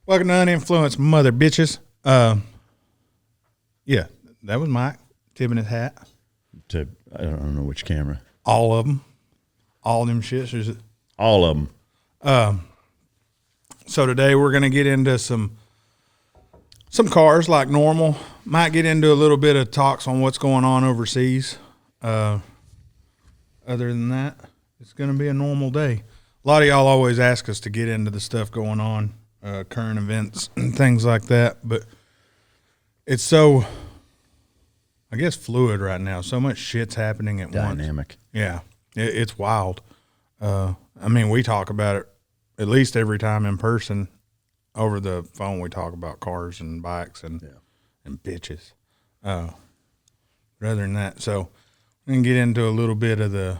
Welcome to Uninfluenced, mother bitches. Yeah, that was Mike tipping his hat. I don't know which camera. All of them. All them shits. All of them. So today we're going to get into some cars like normal. Might get into a little bit of talks on what's going on overseas. Other than that, it's going to be a normal day. A lot of y'all always ask us to get into the stuff going on, current events and things like that. But it's so, I guess, fluid right now. So much shit's happening at once. Dynamic. Yeah, it's wild. I mean, we talk about it at least every time in person. Over the phone, we talk about cars and bikes and bitches. Rather than that, so we can get into a little bit of the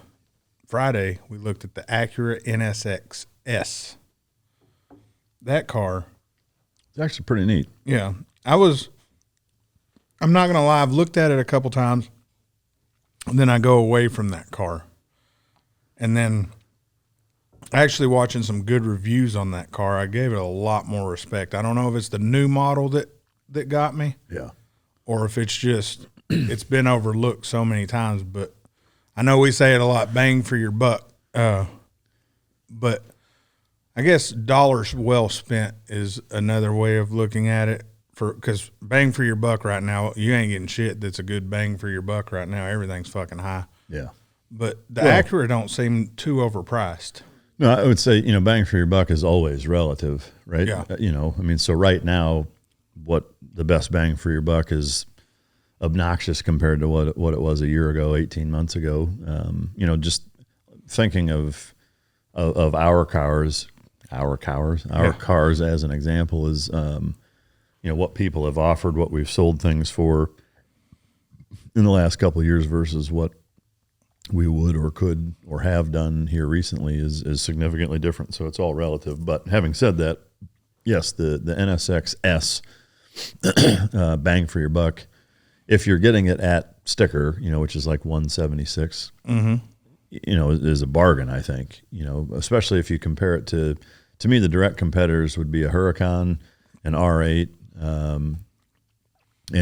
Friday. We looked at the Acura NSX S. That car, It's actually pretty neat. yeah. I'm not gonna lie. I've looked at it a couple times, and then I go away from that car, and then actually watching some good reviews on that car, I gave it a lot more respect. I don't know if it's the new model that got me, Yeah. or if it's just it's been overlooked so many times. But I know we say it a lot, bang for your buck. But I guess dollars well spent is another way of looking at it. Because bang for your buck right now, you ain't getting shit that's a good bang for your buck right now. Everything's fucking high. Yeah. But the Acura don't seem too overpriced. No, I would say, bang for your buck is always relative, right? Yeah. So right now, what the best bang for your buck is obnoxious compared to what it was a year ago, 18 months ago. Just thinking of our cars as an example is, what people have offered, what we've sold things for in the last couple of years versus what we would or could or have done here recently is significantly different. So it's all relative. But having said that, yes, the NSX S bang for your buck, if you're getting it at sticker, which is like $176, is a bargain, I think, especially if you compare it to me, the direct competitors would be a Huracan, an R8, and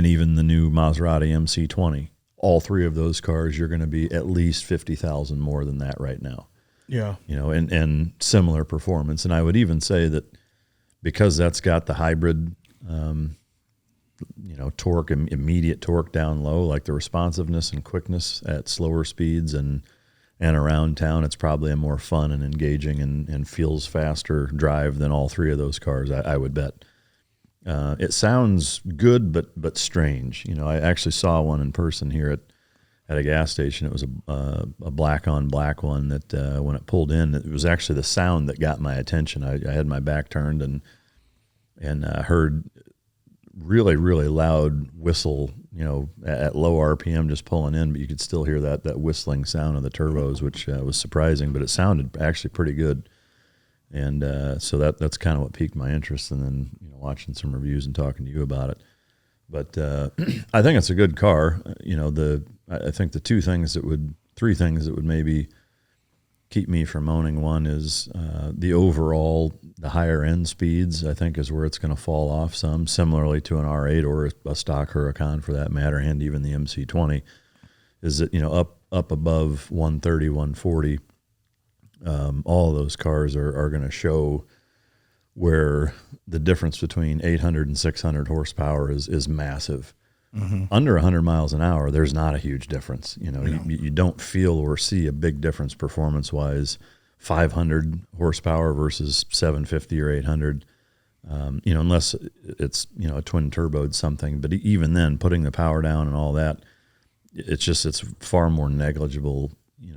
even the new Maserati MC20. All three of those cars, you're going to be at least $50,000 more than that right now. Yeah. And similar performance. And I would even say that because that's got the hybrid, torque, immediate torque down low, like the responsiveness and quickness at slower speeds and around town, it's probably a more fun and engaging and feels faster drive than all three of those cars, I would bet. It sounds good, but strange. I actually saw one in person here at a gas station. It was a black on black one that when it pulled in, it was actually the sound that got my attention. I had my back turned and heard really, really loud whistle, at low RPM just pulling in, but you could still hear that whistling sound of the turbos, which was surprising, but it sounded actually pretty good. And so that's kind of what piqued my interest, and then watching some reviews and talking to you about it. But I think it's a good car. I think the three things that would maybe keep me from owning one is the higher end speeds. I think is where it's going to fall off some, similarly to an R8 or a stock Huracan for that matter, and even the MC20. Is that up above 130, 140. All of those cars are going to show where the difference between 800 and 600 horsepower is massive. Mm-hmm. Under 100 miles an hour, there's not a huge difference. You don't feel or see a big difference performance-wise, 500 horsepower versus 750 or 800, unless it's, a twin-turboed something. But even then, putting the power down and all that, it's far more negligible,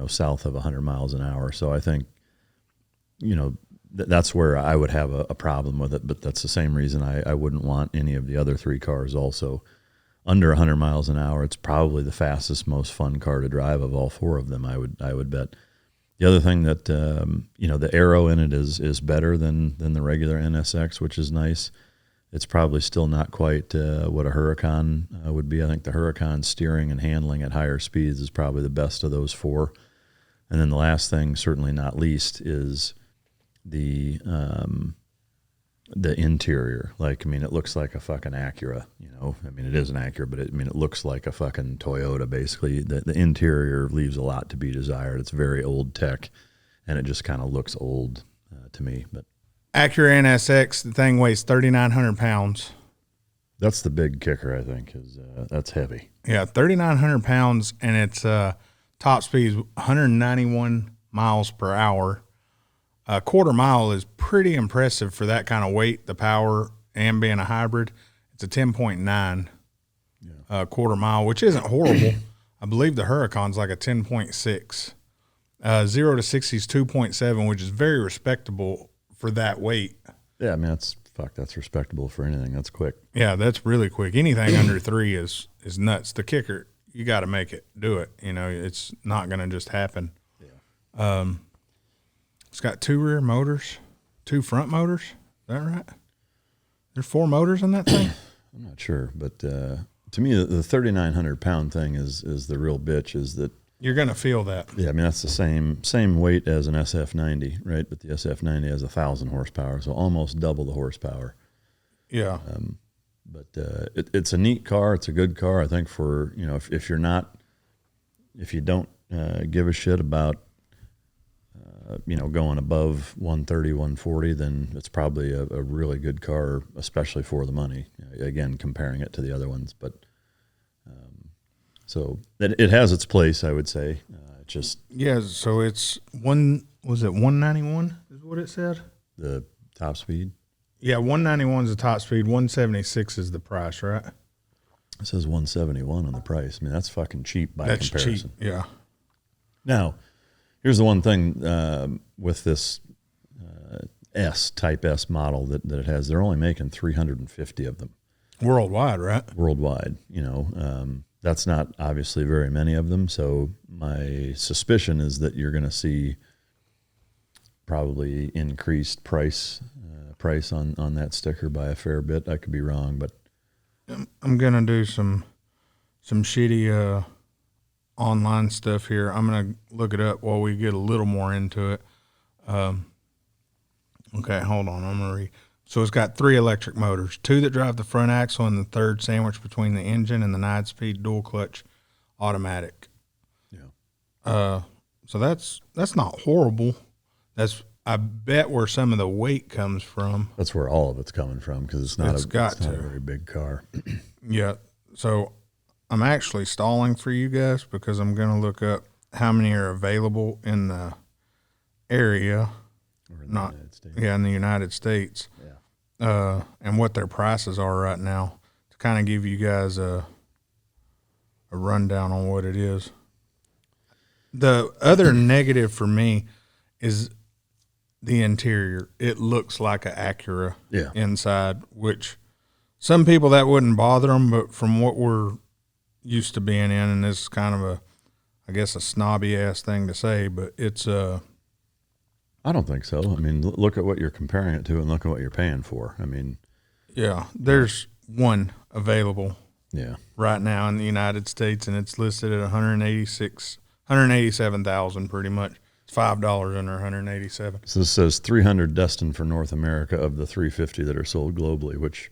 south of 100 miles an hour. So I think, that's where I would have a problem with it. But that's the same reason I wouldn't want any of the other three cars also. Under 100 miles an hour, it's probably the fastest, most fun car to drive of all four of them, I would bet. The other thing that, the aero in it is better than the regular NSX, which is nice. It's probably still not quite what a Huracan would be. I think the Huracan steering and handling at higher speeds is probably the best of those four. And then the last thing, certainly not least, is the the interior. Like, I mean, it looks like a fucking Acura, you know. I mean, it is an Acura, but it looks like a fucking Toyota, basically. The interior leaves a lot to be desired. It's very old tech, and it just kind of looks old to me. But Acura NSX, the thing weighs 3,900 pounds. that's the big kicker, I think, is that's heavy. Yeah, 3,900 pounds, and its top speed is 191 miles per hour. A quarter mile is pretty impressive for that kind of weight, the power, and being a hybrid. It's a 10.9 quarter mile, which isn't horrible. I believe the Huracan's like a 10.6. 0 to 60 is 2.7, which is very respectable for that weight. Yeah, I mean, that's respectable for anything. That's quick. Yeah, that's really quick. Anything under 3 is nuts. The kicker, you got to make it, do it. You know, it's not going to just happen. Yeah. It's got 2 rear motors, 2 front motors. Is that right? There's 4 motors in that thing? I'm not sure, but to me, the 3,900 pound thing is the real bitch. Is that you're going to feel that? Yeah, I mean that's the same weight as an SF90, right? But the SF90 has 1,000 horsepower, so almost double the horsepower. Yeah. But it's a neat car. It's a good car. I think for if you don't give a shit about going above 130, 140, then it's probably a really good car, especially for the money. Again, comparing it to the other ones, but so it has its place, I would say. So it's 191 is what it said? The top speed? Yeah, 191 is the top speed, 176 is the price, right? It says 171 on the price. I mean, that's fucking cheap by comparison. That's cheap, yeah. Now, here's the one thing with this Type S model that it has. They're only making 350 of them. Worldwide, right? Worldwide, that's not obviously very many of them. So my suspicion is that you're going to see probably increased price on that sticker by a fair bit. I could be wrong, but I'm going to do some shitty online stuff here. I'm going to look it up while we get a little more into it. Okay, hold on. I'm going to read. So it's got 3 electric motors, 2 that drive the front axle and the third sandwiched between the engine and the 9-speed dual clutch automatic. Yeah. So that's not horrible. That's, I bet, where some of the weight comes from. That's where all of it's coming from, because it's not a very big car. Yeah. So I'm actually stalling for you guys because I'm going to look up how many are available in the area. Or in the United States. Yeah, in the United States. Yeah. And what their prices are right now to kind of give you guys a rundown on what it is. The other negative for me is the interior. It looks like an Acura inside, which some people that wouldn't bother them, but from what we're used to being in, and this is kind of I guess a snobby ass thing to say, but it's I don't think so. I mean, look at what you're comparing it to and look at what you're paying for. I mean, yeah, there's one available right now in the United States, and it's listed at $187,000 pretty much. It's $5 under 187. So this says 300 destined for North America of the 350 that are sold globally, which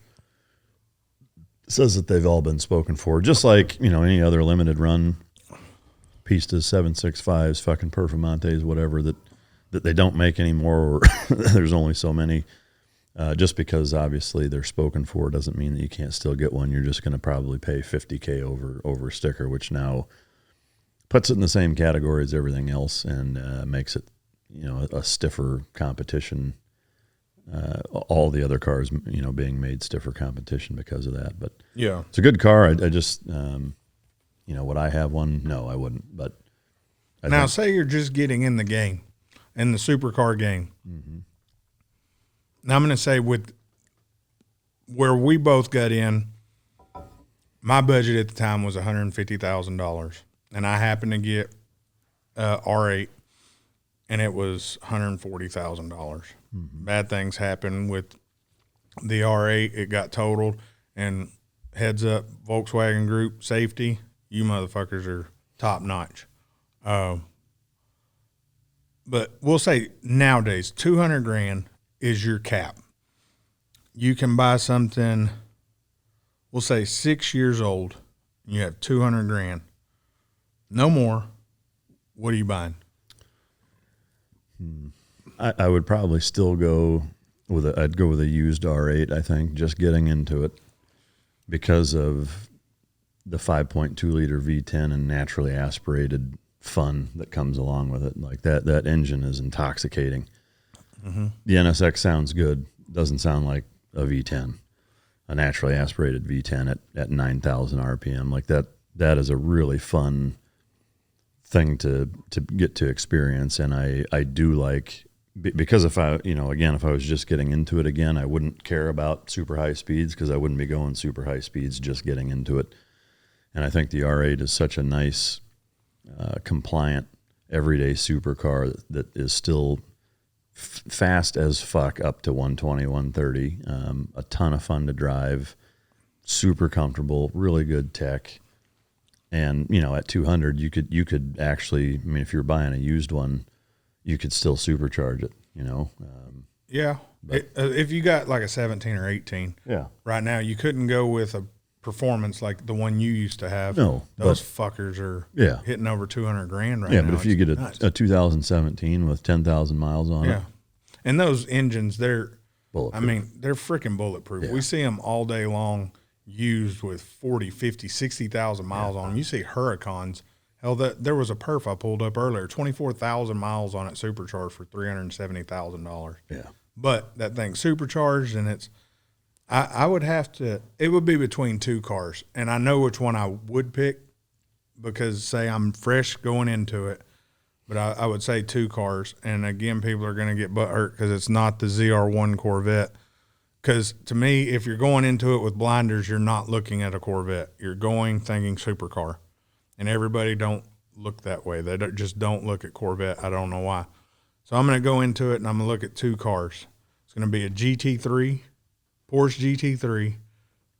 says that they've all been spoken for. Just like, any other limited run, Pistas, 765s, fucking Performantes, whatever, that they don't make anymore, or there's only so many. Just because obviously they're spoken for doesn't mean that you can't still get one. You're just going to probably pay $50K over a sticker, which now puts it in the same category as everything else and makes it, a stiffer competition. All the other cars, being made stiffer competition because of that. But yeah, it's a good car. I just, would I have one? No, I wouldn't. But say you're just getting in the game. In the supercar game. Mm-hmm. Now I'm going to say with where we both got in, my budget at the time was $150,000, and I happened to get R8, and it was $140,000. Mm-hmm. Bad things happened with the R8. It got totaled, and heads up, Volkswagen Group safety, you motherfuckers are top notch. But we'll say nowadays, $200,000 is your cap. you can buy something, we'll say 6 years old, and you have 200 grand, no more. What are you buying? I would probably still go I'd go with a used R8, I think, just getting into it because of the 5.2 liter V10 and naturally aspirated fun that comes along with it. Like that engine is intoxicating. Mm-hmm. The NSX sounds good. Doesn't sound like a V10, a naturally aspirated V10 at 9,000 RPM. Like that is a really fun thing to get to experience. And I do like, because if I was just getting into it again, I wouldn't care about super high speeds because I wouldn't be going super high speeds just getting into it. And I think the R8 is such a nice, compliant, everyday supercar that is still fast as fuck up to 120, 130. A ton of fun to drive, super comfortable, really good tech. And, at 200, you could actually, if you're buying a used one, you could still supercharge it, Yeah. If you got like a 17 or 18, right now, you couldn't go with a performance like the one you used to have. No. Those fuckers are hitting over 200 grand right now. Yeah, but if you get a 2017 with 10,000 miles on it. And those engines, they're bulletproof. They're freaking bulletproof. Yeah. We see them all day long used with 40, 50, 60,000 miles on them. You see Huracans. Hell, there was a perf I pulled up earlier, 24,000 miles on it, supercharged for $370,000. Yeah. But that thing's supercharged, and I would have to, it would be between two cars. And I know which one I would pick because, say, I'm fresh going into it, but I would say two cars. And, again, people are going to get butthurt because it's not the ZR1 Corvette. Because, to me, if you're going into it with blinders, you're not looking at a Corvette. You're going thinking supercar. And everybody don't look that way. They just don't look at Corvette. I don't know why. So I'm going to go into it, and I'm going to look at two cars. It's going to be a GT3, Porsche GT3,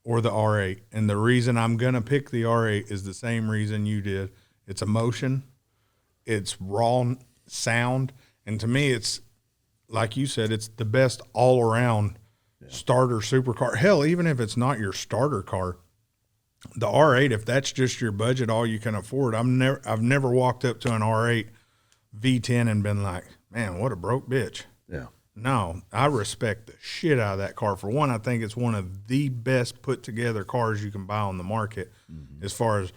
or the R8. And the reason I'm going to pick the R8 is the same reason you did. It's emotion. It's raw sound. And to me, it's, like you said, it's the best all-around starter supercar. Hell, even if it's not your starter car, the R8, if that's just your budget, all you can afford, I've never walked up to an R8 V10 and been like, man, what a broke bitch. Yeah. No, I respect the shit out of that car. For one, I think it's one of the best put together cars you can buy on the market as far as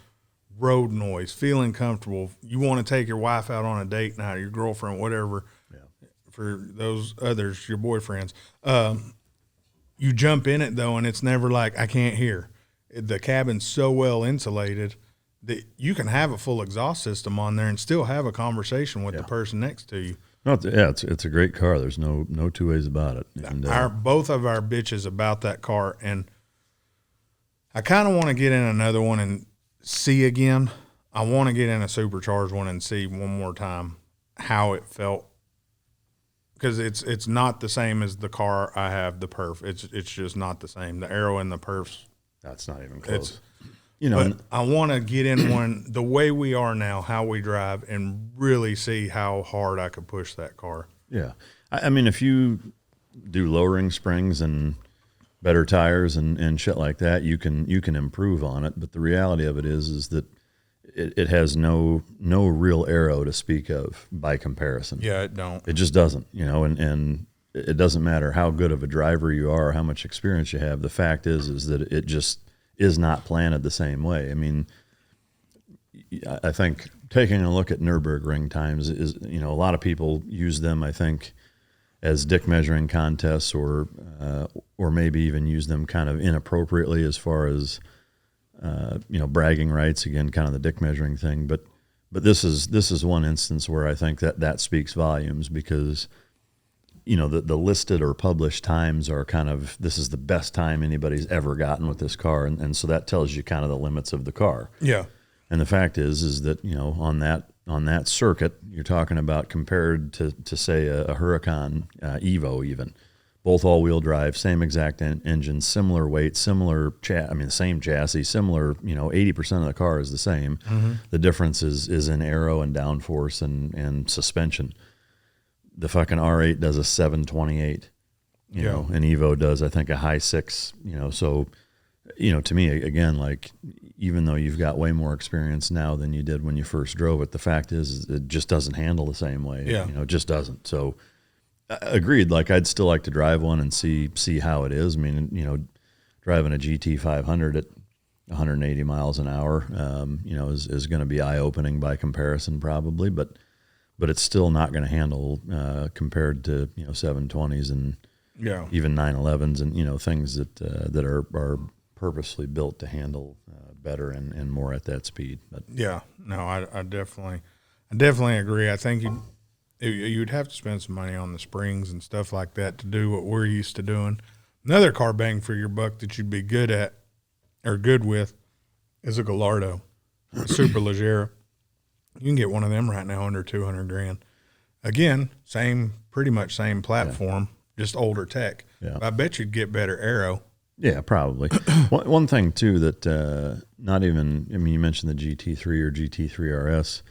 road noise, feeling comfortable. You want to take your wife out on a date night, your girlfriend, whatever. Yeah. For those others, your boyfriends. You jump in it, though, and it's never like, I can't hear. The cabin's so well insulated that you can have a full exhaust system on there and still have a conversation with the person next to you. No, it's a great car. There's no two ways about it. And, both of our bitches about that car, and I kind of want to get in another one and see again. I want to get in a supercharged one and see one more time how it felt, because it's not the same as the car I have, the perf. It's just not the same. The aero and the perfs. That's not even close. But I want to get in one the way we are now, how we drive, and really see how hard I could push that car. Yeah. If you do lowering springs and better tires and shit like that, you can improve on it. But the reality of it is that it has no real aero to speak of by comparison. Yeah, it don't. It just doesn't, and it doesn't matter how good of a driver you are, how much experience you have. The fact is that it just is not planted the same way. I think taking a look at Nürburgring times is, a lot of people use them, I think, as dick measuring contests or maybe even use them kind of inappropriately as far as, bragging rights, again, kind of the dick measuring thing. But this is one instance where I think that speaks volumes because, the listed or published times are kind of, this is the best time anybody's ever gotten with this car. And so that tells you kind of the limits of the car. Yeah. And the fact is that, on that circuit, you're talking about compared to say a Huracan Evo even, both all-wheel drive, same exact engine, similar weight, similar same chassis, similar, 80% of the car is the same. Mm-hmm. The difference is in aero and downforce and suspension. The fucking R8 does a 728 you know, and Evo does, I think, a high 6, you know, so, you know, to me, again, like, even though you've got way more experience now than you did when you first drove it, the fact is it just doesn't handle the same way. Yeah. You know, it just doesn't. So agreed. Like, I'd still like to drive one and see how it is. I mean, you know, driving a GT 500 at 180 miles an hour, you know, is going to be eye opening by comparison probably, but it's still not going to handle, compared to, you know, 720s and even 911s and, you know, things that are purposely built to handle better and more at that speed. But I definitely agree. I think you'd have to spend some money on the springs and stuff like that to do what we're used to doing. Another car bang for your buck that you'd be good at or good with is a Gallardo, a Superleggera. You can get one of them right now under $200,000. Again, pretty much same platform, just older tech. Yeah. I bet you'd get better aero. Yeah, probably. One thing too that not even, I mean, you mentioned the GT3 or GT3 RS.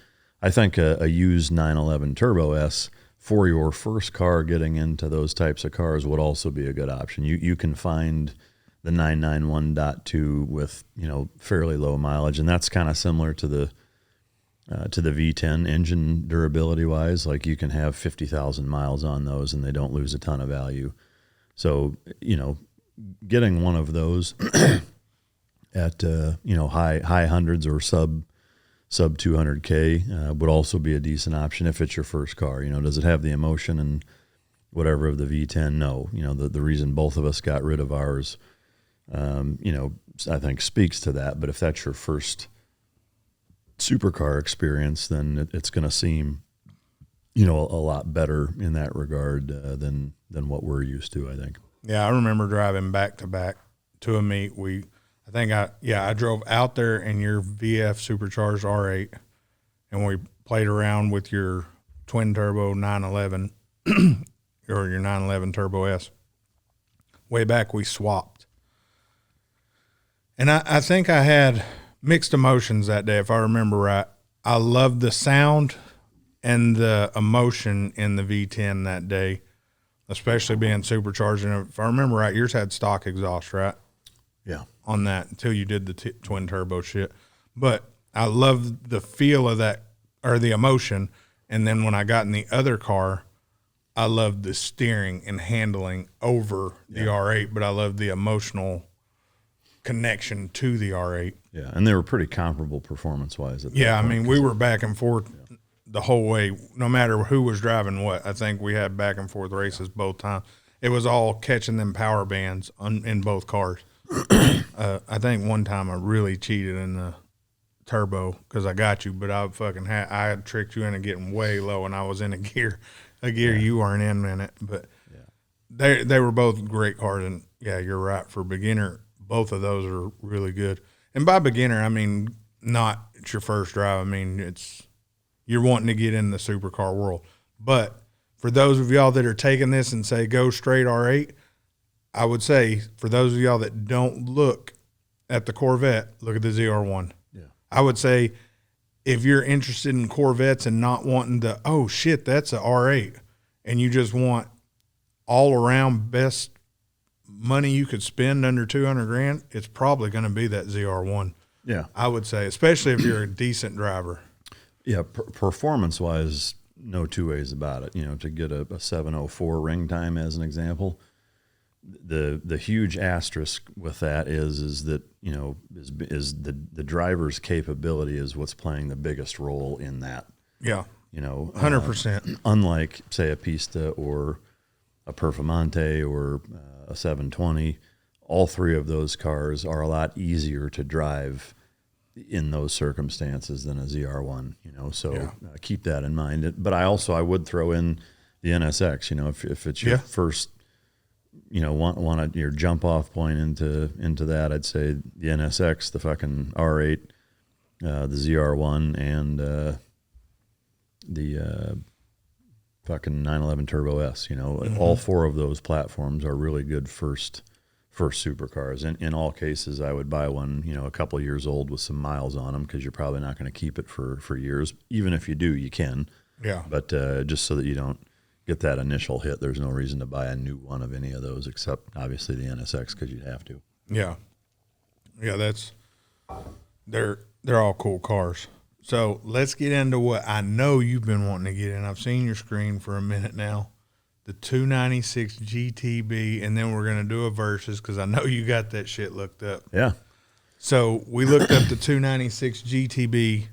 I think a used 911 Turbo S for your first car getting into those types of cars would also be a good option. You can find the 991.2 with, you know, fairly low mileage, and that's kind of similar to the V10 engine durability wise. Like, you can have 50,000 miles on those and they don't lose a ton of value. So, you know, getting one of those at you know, high hundreds or sub 200K would also be a decent option if it's your first car. You know, does it have the emotion and whatever of the V10? No. You know, the reason both of us got rid of ours, you know, I think speaks to that. But if that's your first supercar experience, then it's going to seem, you know, a lot better in that regard than what we're used to, I think. Yeah, I remember driving back to back to a meet. I drove out there in your VF supercharged R8, and we played around with your twin turbo 911 or your 911 Turbo S. Way back, we swapped, and I think I had mixed emotions that day, if I remember right. I loved the sound and the emotion in the V10 that day, especially being supercharged. And if I remember right, yours had stock exhaust, right? Yeah. On that until you did the twin turbo shit. But I loved the feel of that, or the emotion. And then when I got in the other car, I loved the steering and handling over the R8, but I loved the emotional connection to the R8. Yeah, and they were pretty comparable performance-wise. I mean, we were back and forth the whole way, no matter who was driving what. I think we had back and forth races both times. It was all catching them power bands in both cars. I think one time I really cheated in the turbo because I got you, but I had tricked you into getting way low, and I was in a gear you weren't in it. But they were both great cars, and you're right, for beginner. Both of those are really good. And by beginner, I mean not it's your first drive. I mean you're wanting to get in the supercar world. But for those of y'all that are taking this and say go straight R8, I would say for those of y'all that don't look at the Corvette, look at the ZR1. Yeah. I would say if you're interested in Corvettes and not wanting to, oh shit, that's a R8, and you just want all around best money you could spend under $200,000, it's probably going to be that ZR1. Yeah, I would say, especially if you're a decent driver. Yeah, performance wise, no two ways about it. You know, to get a 704 ring time as an example, the huge asterisk with that is that, you know, is the driver's capability is what's playing the biggest role in that. Yeah, you know, 100%. Unlike say a Pista or a Performante or a 720, all three of those cars are a lot easier to drive in those circumstances than a ZR1, you know, so keep that in mind. But I would throw in the NSX, you know, if it's your first, you know, want your jump off point into that, I'd say the NSX, the fucking R8, the ZR1, and the fucking 911 Turbo S, you know, all four of those platforms are really good first supercars. And in all cases, I would buy one, you know, a couple of years old with some miles on them, because you're probably not going to keep it for years. Even if you do, you can. Yeah. But just so that you don't get that initial hit, there's no reason to buy a new one of any of those except obviously the NSX because you'd have to. Yeah. Yeah, they're all cool cars. So let's get into what I know you've been wanting to get in. I've seen your screen for a minute now. The 296 GTB, and then we're going to do a versus because I know you got that shit looked up. Yeah. So we looked up the 296 GTB.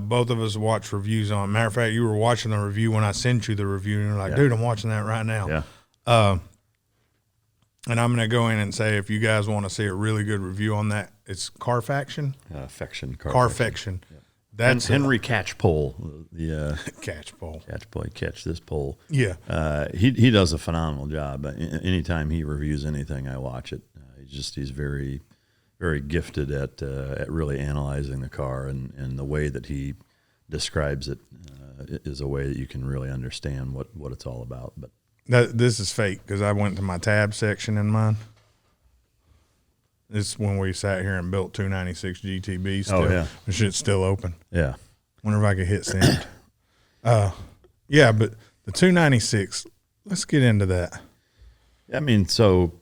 Both of us watched reviews on it. Matter of fact, you were watching the review when I sent you the review, and you're like, dude, I'm watching that right now. Yeah. And I'm going to go in and say, if you guys want to see a really good review on that, it's Carfaction. Carfaction. Yeah. That's Henry Catchpole. The Catchpole. Catchpole, catch this pole. Yeah. He does a phenomenal job. Anytime he reviews anything, I watch it. He's very, very gifted at really analyzing the car, and the way that he describes it is a way that you can really understand what it's all about. But this is fake because I went to my tab section in mine. This is when we sat here and built 296 GTB. Still. Oh, yeah. The shit's still open. Yeah. Wonder if I could hit send. Yeah, but the 296, let's get into that. I mean, so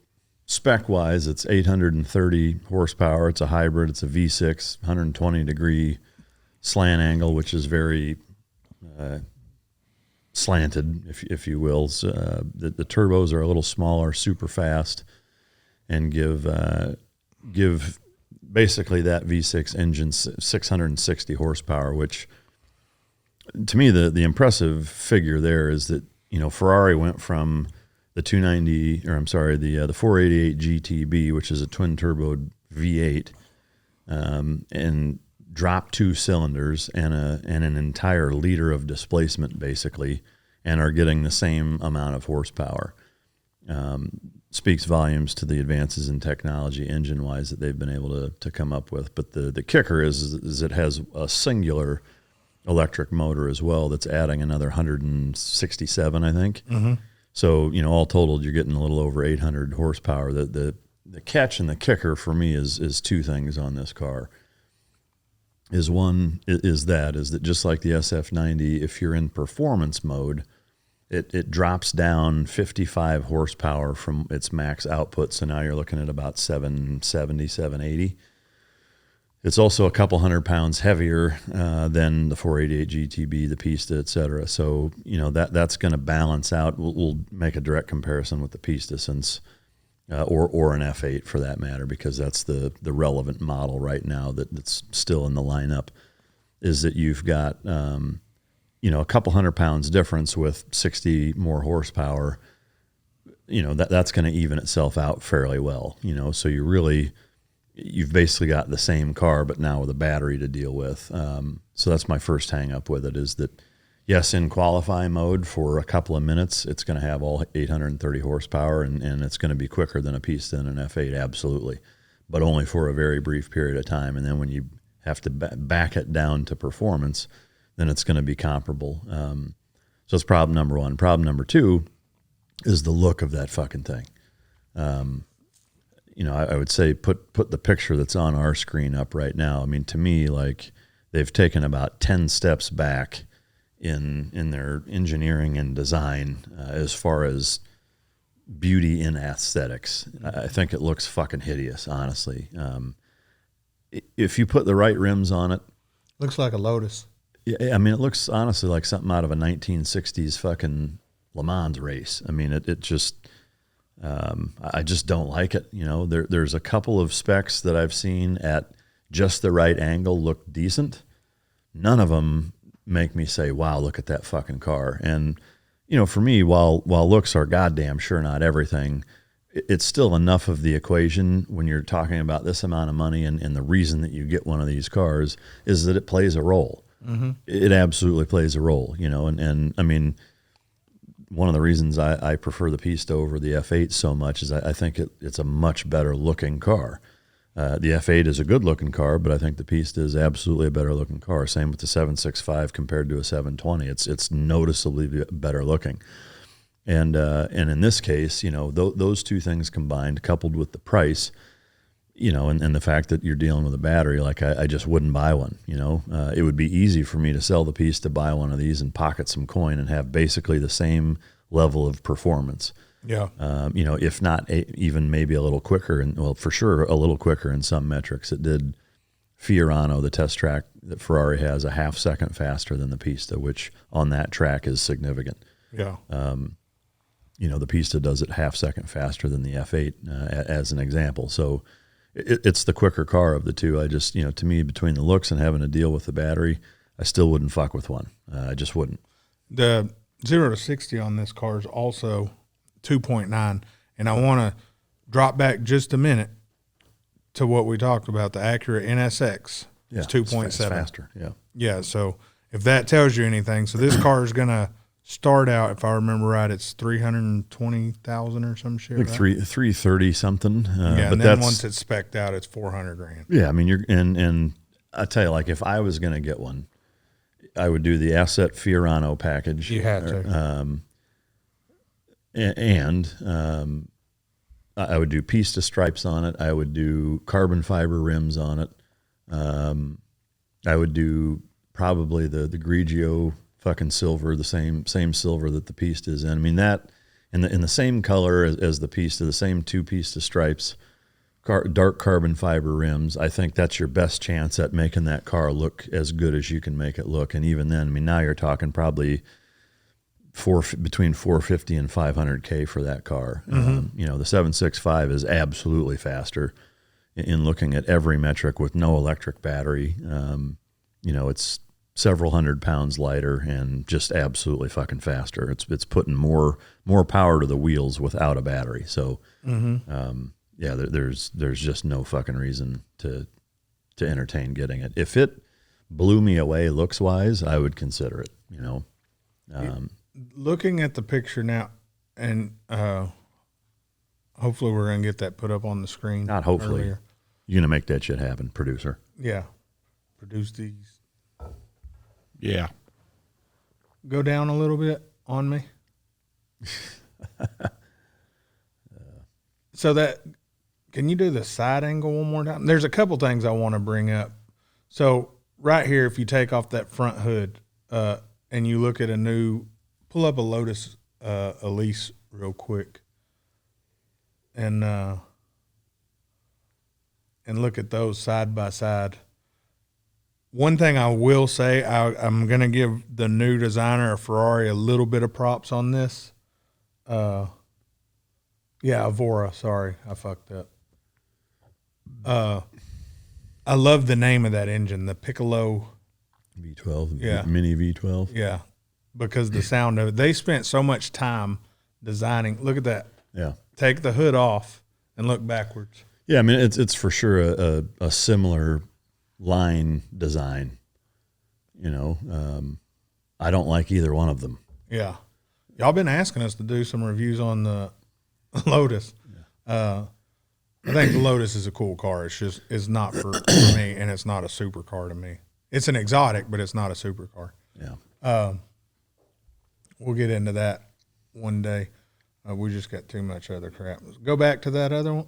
spec-wise, it's 830 horsepower. It's a hybrid. It's a V6, 120-degree slant angle, which is very slanted, if you will. So, the turbos are a little smaller, super fast, and give basically that V6 engine 660 horsepower, which to me the impressive figure there is that, you know, Ferrari went from the 488 GTB, which is a twin turbo V8, and dropped 2 cylinders and an entire liter of displacement basically, and are getting the same amount of horsepower. Speaks volumes to the advances in technology engine-wise that they've been able to come up with. But the kicker is it has a singular electric motor as well that's adding another 167, I think. Mm-hmm. So, you know, all totaled, you're getting a little over 800 horsepower. The catch and the kicker for me is 2 things on this car. One is that just like the SF90, if you're in performance mode, it drops down 55 horsepower from its max output, so now you're looking at about 770, 780. It's also a couple hundred pounds heavier than the 488 GTB, the Pista, et cetera. So, you know, that's going to balance out. We'll make a direct comparison with the Pista since, or an F8 for that matter, because that's the relevant model right now that's still in the lineup, is that you've got you know, a couple hundred pounds difference with 60 more horsepower, you know, that's going to even itself out fairly well, you know, so you've basically got the same car, but now with a battery to deal with. So that's my first hang up with it, is that, yes, in qualifying mode for a couple of minutes, it's going to have all 830 horsepower and it's going to be quicker than a Pista and an F8, absolutely, but only for a very brief period of time. And then when you have to back it down to performance, then it's going to be comparable. So that's problem number 1. Problem number 2 is the look of that fucking thing. You know, I would say put the picture that's on our screen up right now. I mean, to me, like, they've taken about 10 steps back in their engineering and design as far as beauty and aesthetics. I think it looks fucking hideous, honestly. If you put the right rims on it, looks like a Lotus. Yeah, I mean, it looks honestly like something out of a 1960s fucking Le Mans race. I mean, it just, I just don't like it. You know, there's a couple of specs that I've seen at just the right angle look decent. None of them make me say, wow, look at that fucking car. And, you know, for me, while looks are goddamn sure not everything, it's still enough of the equation when you're talking about this amount of money, and the reason that you get one of these cars is that it plays a role. Mm-hmm. It absolutely plays a role, you know, and I mean, one of the reasons I prefer the Pista over the F8 so much is I think it's a much better looking car. The F8 is a good looking car, but I think the Pista is absolutely a better looking car. Same with the 765 compared to a 720. It's noticeably better looking. And in this case, you know, those 2 things combined, coupled with the price, and the fact that you're dealing with a battery, like I just wouldn't buy one. It would be easy for me to sell the piece to buy one of these and pocket some coin and have basically the same level of performance. Yeah. If not even maybe a little quicker, and well, for sure a little quicker in some metrics. It did Fiorano, the test track that Ferrari has, a half second faster than the Pista, which on that track is significant. Yeah. The Pista does it half second faster than the F8 as an example. So it's the quicker car of the two. I just, to me, between the looks and having to deal with the battery, I still wouldn't fuck with one. I just wouldn't. The 0 to 60 on this car is also 2.9, and I want to drop back just a minute to what we talked about. The Acura NSX is 2.7 faster. Yeah. So if that tells you anything, so this car is going to start out, if I remember right, it's 320,000 or some shit. Like right? 330 something. Yeah, but and then once it's spec'd out, it's $400,000. Yeah, I mean and I tell you, like if I was going to get one, I would do the Asset Fiorano package. You had to. I would do Pista stripes on it. I would do carbon fiber rims on it. I would do probably the Grigio fucking silver, the same silver that the Pista is in. I mean, that in the same color as the Pista, the same two Pista stripes, dark carbon fiber rims. I think that's your best chance at making that car look as good as you can make it look. And even then, I mean, now you're talking probably between 450 and 500K for that car. Mm-hmm. The 765 is absolutely faster in looking at every metric with no electric battery. It's several hundred pounds lighter and just absolutely fucking faster. It's putting more power to the wheels without a battery. So, there's just no fucking reason to entertain getting it. If it blew me away looks wise, I would consider it. Looking at the picture now, and hopefully we're gonna get that put up on the screen. Not hopefully. Earlier. You're gonna make that shit happen, producer. Yeah, produce these. Yeah. Go down a little bit on me. So can you do the side angle one more time? There's a couple things I want to bring up. So right here, if you take off that front hood and you look at pull up a Lotus Elise real quick, and look at those side by side. One thing I will say, I'm going to give the new designer of Ferrari a little bit of props on this. Evora. Sorry, I fucked up. I love the name of that engine, the Piccolo V12, mini V12. Yeah, because the sound of it. They spent so much time designing. Look at that. Yeah. Take the hood off and look backwards. Yeah, I mean, it's for sure a similar line design. I don't like either one of them. Yeah. Y'all been asking us to do some reviews on the Lotus. Yeah. I think the Lotus is a cool car. It's not for me, and it's not a supercar to me. It's an exotic, but it's not a supercar. Yeah. We'll get into that one day. We just got too much other crap. Go back to that other one,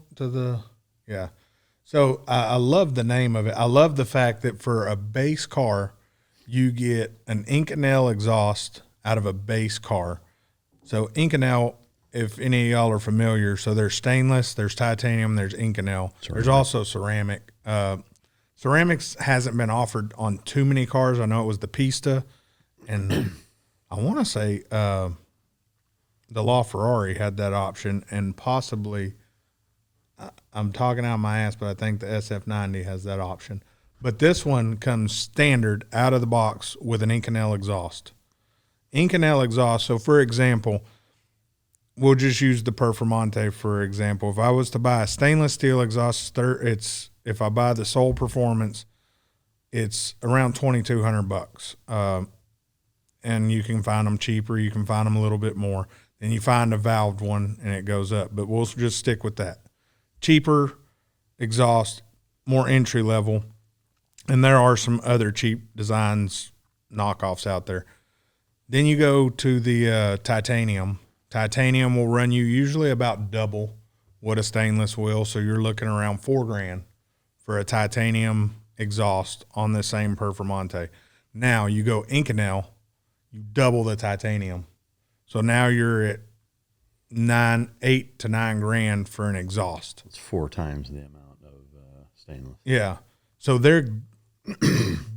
So I love the name of it. I love the fact that for a base car, you get an Inconel exhaust out of a base car. So Inconel, if any of y'all are familiar, so there's stainless, there's titanium, there's Inconel. There's also ceramic. Ceramics hasn't been offered on too many cars. I know it was the Pista, and I want to say the LaFerrari had that option, and possibly I'm talking out my ass, but I think the SF90 has that option. But this one comes standard out of the box with an Inconel exhaust. Inconel exhaust. So, for example, we'll just use the Performante for example. If I was to buy a stainless steel exhaust, if I buy the Soul Performance, it's around $2,200. And you can find them cheaper. You can find them a little bit more. Then you find a valved one and it goes up. But we'll just stick with that. Cheaper exhaust, more entry level. And there are some other cheap designs, knockoffs out there. Then you go to the titanium. Titanium will run you usually about double what a stainless will. So you're looking around $4,000 for a titanium exhaust on the same Performante. Now you go Inconel, you double the titanium. So now you're at $8 to $9,000 for an exhaust. It's 4 times the amount of stainless. Yeah. So they're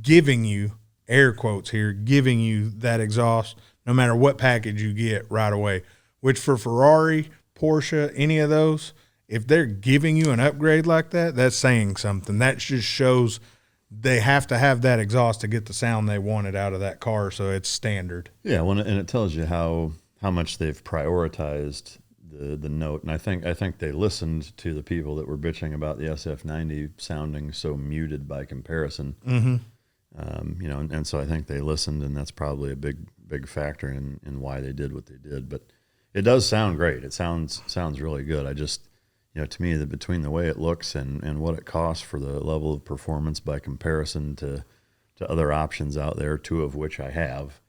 giving you, air quotes here, giving you that exhaust no matter what package you get right away, which for Ferrari, Porsche, any of those, if they're giving you an upgrade like that, that's saying something. That just shows they have to have that exhaust to get the sound they wanted out of that car, so it's standard. Yeah, and it tells you how much they've prioritized the note. And I think they listened to the people that were bitching about the SF90 sounding so muted by comparison. Mm-hmm. You know, and so I think they listened, and that's probably a big factor in why they did what they did. But it does sound great. It sounds really good. I just, you know, to me, that between the way it looks and what it costs for the level of performance by comparison to other options out there, 2 of which I have,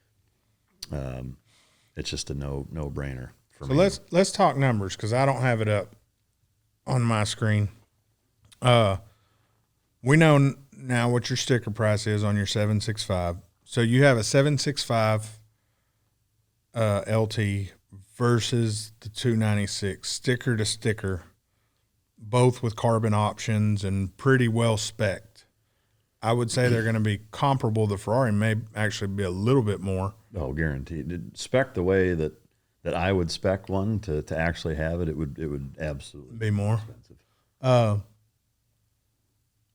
it's just a no-brainer for me. So let's talk numbers, because I don't have it up on my screen. We know now what your sticker price is on your 765. So you have a 765 LT versus the 296 sticker to sticker, both with carbon options and pretty well spec'd. I would say they're going to be comparable. The Ferrari may actually be a little bit more. Oh, guaranteed. Spec the way that I would spec one to actually have it, it would absolutely be more expensive.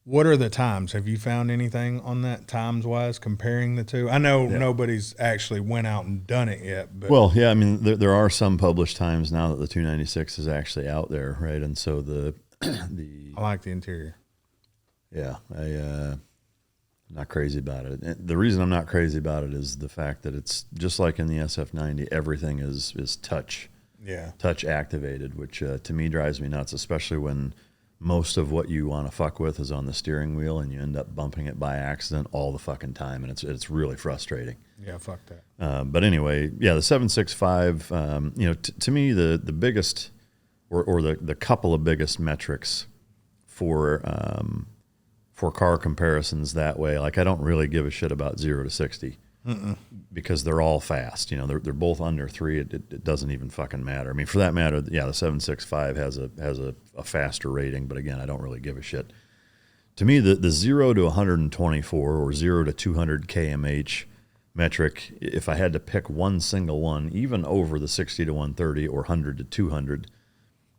What are the times? Have you found anything on that times-wise comparing the two? I know nobody's actually went out and done it yet. But well, yeah, I mean, there are some published times now that the 296 is actually out there, right? And so I like the interior. Yeah, I'm not crazy about it. And the reason I'm not crazy about it is the fact that it's just like in the SF90, everything is touch activated, which to me drives me nuts, especially when most of what you want to fuck with is on the steering wheel and you end up bumping it by accident all the fucking time, and it's really frustrating. Yeah, fuck that. But anyway, yeah, the 765, you know, to me the biggest or the couple of biggest metrics for car comparisons that way, like I don't really give a shit about 0 to 60. Because they're all fast. You know, they're both under 3. It doesn't even fucking matter. I mean, for that matter, yeah, the 765 has a faster rating, but again, I don't really give a shit. To me, the 0 to 124 or 0 to 200 kmh metric, if I had to pick one single one, even over the 60 to 130 or 100 to 200,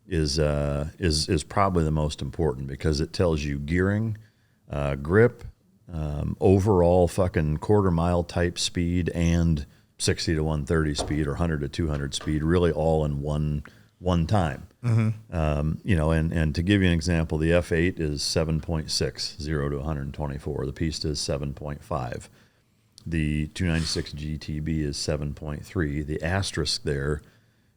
is probably the most important, because it tells you gearing, grip, overall fucking quarter mile type speed, and 60 to 130 speed or 100 to 200 speed, really all in one time. Mm-hmm. You know, and to give you an example, the F8 is 7.6, 0 to 124. The Pista is 7.5. The 296 GTB is 7.3. The asterisk there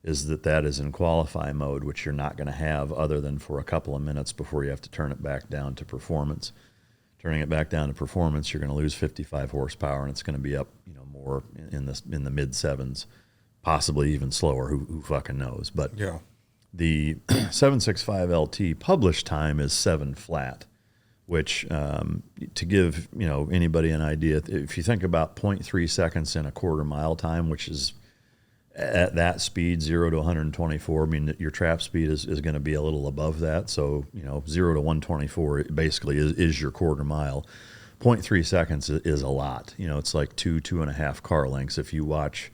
is that is in qualify mode, which you're not going to have other than for a couple of minutes before you have to turn it back down to performance. Turning it back down to performance, you're going to lose 55 horsepower, and it's going to be up, you know, more in the mid 7s, possibly even slower. Who fucking knows? But yeah, the 765 LT published time is 7 flat, which to give, you know, anybody an idea, if you think about 0.3 seconds in a quarter mile time, which is at that speed, 0 to 124, I mean, your trap speed is going to be a little above that. So, you know, 0 to 124 basically is your quarter mile. 0.3 seconds is a lot. You know, it's like 2.5 car lengths. If you watch,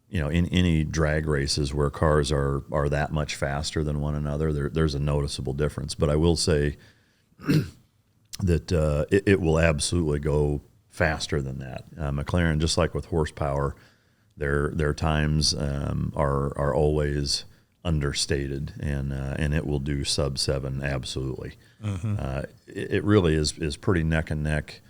you know, in any drag races where cars are that much faster than one another, there's a noticeable difference. But I will say that it will absolutely go faster than that. McLaren, just like with horsepower, their times are always understated, and it will do sub 7 absolutely. Mm-hmm. It really is pretty neck and neck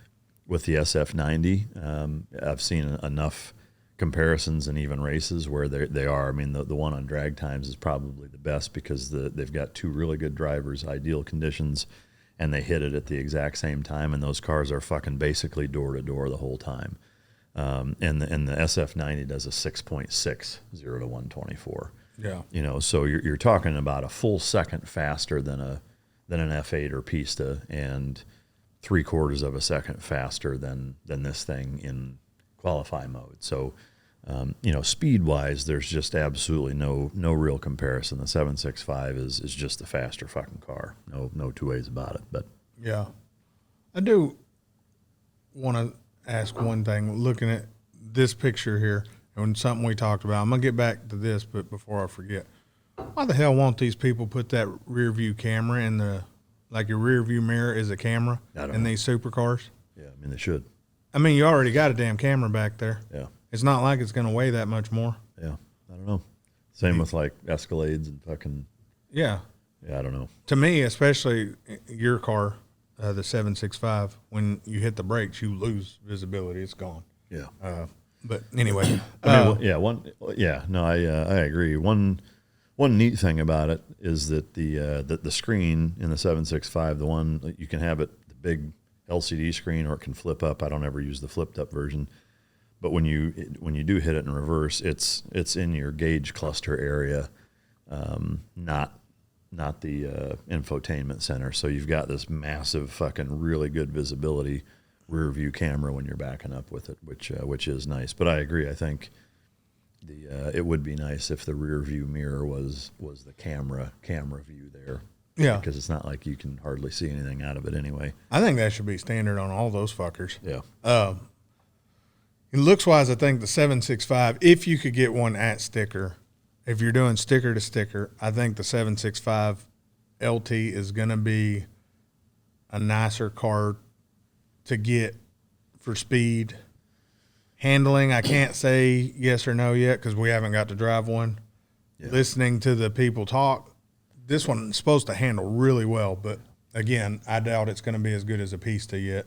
with the SF90. I've seen enough comparisons and even races where they are. I mean, the one on drag times is probably the best, because they've got 2 really good drivers, ideal conditions, and they hit it at the exact same time, and those cars are fucking basically door to door the whole time. And the SF90 does a 6.6, 0 to 124. Yeah. You know, so you're talking about a full second faster than an F8 or Pista, and 3/4 of a second faster than this thing in qualify mode. So, you know, speed wise, there's just absolutely no real comparison. The 765 is just the faster fucking car. No two ways about it. But Yeah. I do want to ask one thing. Looking at this picture here, and something we talked about, I'm going to get back to this, but before I forget, why the hell won't these people put that rear view camera in like your rear view mirror is a camera in these supercars? yeah, I mean, they should. I mean, you already got a damn camera back there. Yeah. It's not like it's going to weigh that much more. Yeah. I don't know. Same with like Escalades and fucking. Yeah. Yeah, I don't know. To me, especially your car, the 765, when you hit the brakes, you lose visibility. It's gone. Yeah. But anyway, I mean, I agree. One neat thing about it is that the screen in the 765, the one you can have it the big LCD screen, or it can flip up. I don't ever use the flipped up version, but when you do hit it in reverse, it's in your gauge cluster area, not the infotainment center. So you've got this massive fucking really good visibility rear view camera when you're backing up with it, which is nice. But I agree. I think it would be nice if the rear view mirror was the camera view there. yeah, Because it's not like you can hardly see anything out of it anyway. I think that should be standard on all those fuckers. Yeah. Looks wise, I think the 765, if you could get one at sticker, if you're doing sticker to sticker, I think the 765 LT is going to be a nicer car to get for speed. Handling, I can't say yes or no yet because we haven't got to drive one. Yeah. Listening to the people talk, this one's supposed to handle really well, but again, I doubt it's going to be as good as a Pista yet.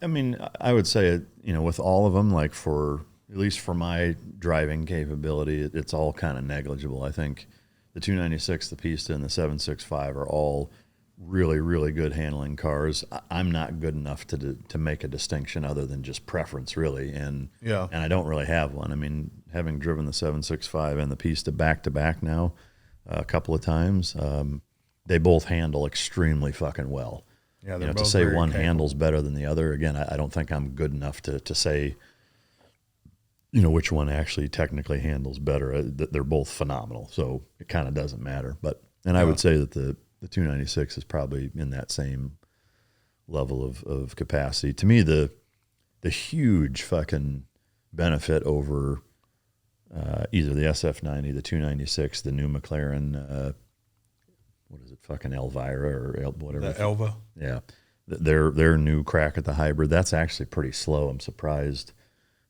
I mean, I would say, you know, with all of them, like at least for my driving capability, it's all kind of negligible. I think the 296, the Pista, and the 765 are all really, really good handling cars. I'm not good enough to make a distinction other than just preference, really. And I don't really have one. I mean, having driven the 765 and the Pista back to back now a couple of times, they both handle extremely fucking well. Yeah, you know, to say one handles better than the other, again, I don't think I'm good enough to say, you know, which one actually technically handles better. They're both phenomenal, so it kind of doesn't matter. I would say that the 296 is probably in that same level of capacity. To me, the huge fucking benefit over either the SF90, the 296, the new McLaren, what is it, fucking Elvira or whatever. The Elva. Yeah. Their new crack at the hybrid, that's actually pretty slow. I'm surprised.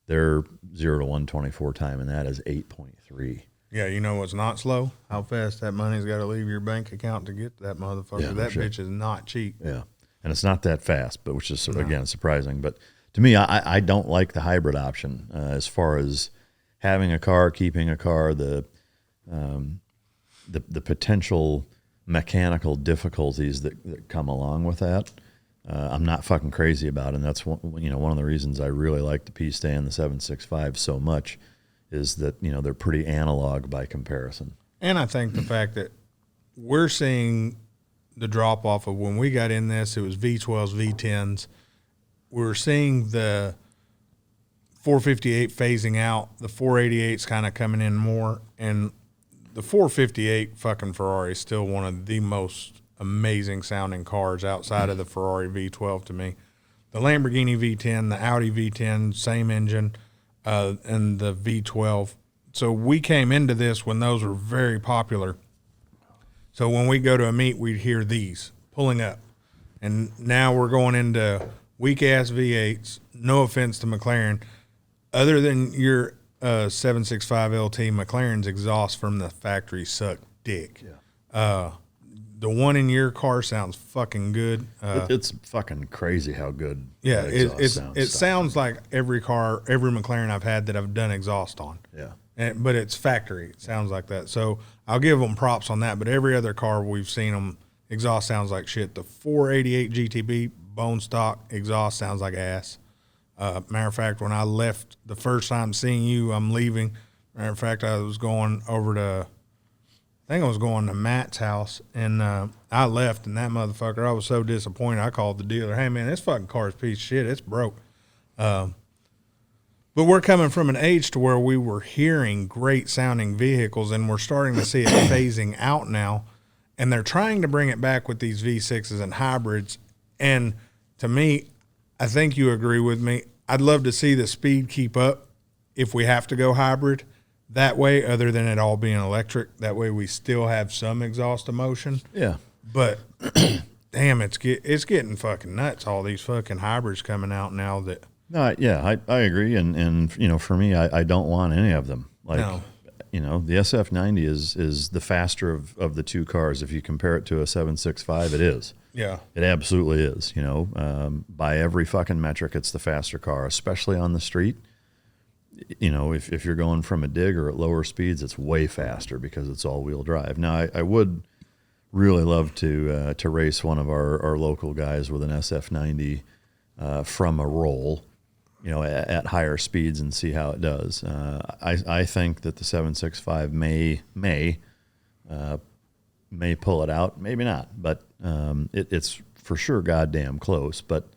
Their 0 to 124 time, and that is 8.3. Yeah, you know what's not slow? How fast that money's got to leave your bank account to get that motherfucker. Yeah, that sure. bitch is not cheap. Yeah, and it's not that fast, but which is, again, surprising. But to me, I don't like the hybrid option as far as having a car, keeping a car, the potential mechanical difficulties that come along with that. I'm not fucking crazy about it. And that's one of the reasons I really like the Pista and the 765 so much is that, you know, they're pretty analog by comparison. And I think the fact that we're seeing the drop off of when we got in this, it was V12s, V10s. We're seeing the 458 phasing out, the 488's kind of coming in more, and the 458 fucking Ferrari is still one of the most amazing sounding cars outside of the Ferrari V12 to me. The Lamborghini V10, the Audi V10, same engine, and the V12. So we came into this when those were very popular. So when we go to a meet, we'd hear these pulling up. And now we're going into weak-ass V8s. No offense to McLaren. Other than your 765 LT, McLaren's exhaust from the factory suck dick. Yeah. The one in your car sounds fucking good. It's fucking crazy how good. Yeah, that exhaust sounds. It sounds like every McLaren I've had that I've done exhaust on. Yeah. But it's factory. It sounds like that. So I'll give them props on that. But every other car we've seen them, exhaust sounds like shit. The 488 GTB bone stock exhaust sounds like ass. Matter of fact, when I left the first time seeing you, I'm leaving. Matter of fact, I was going over to think I was going to Matt's house, and I left, and that motherfucker, I was so disappointed. I called the dealer. Hey, man, this fucking car's a piece of shit. It's broke. But we're coming from an age to where we were hearing great sounding vehicles, and we're starting to see it phasing out now. And they're trying to bring it back with these V6s and hybrids. And to me, I think you agree with me. I'd love to see the speed keep up if we have to go hybrid that way, other than it all being electric. That way we still have some exhaust emotion. Yeah. But damn, it's getting fucking nuts. All these fucking hybrids coming out now that. No, yeah, I agree. And you know, for me, I don't want any of them. Like, No. you know, the SF90 is the faster of the two cars. If you compare it to a 765, it is. Yeah. It absolutely is. You know, by every fucking metric, it's the faster car, especially on the street. You know, if you're going from a dig or at lower speeds, it's way faster because it's all-wheel drive. Now, I would really love to race one of our local guys with an SF90 from a roll, you know, at higher speeds and see how it does. I think that the 765 may pull it out, maybe not, but it's for sure goddamn close. But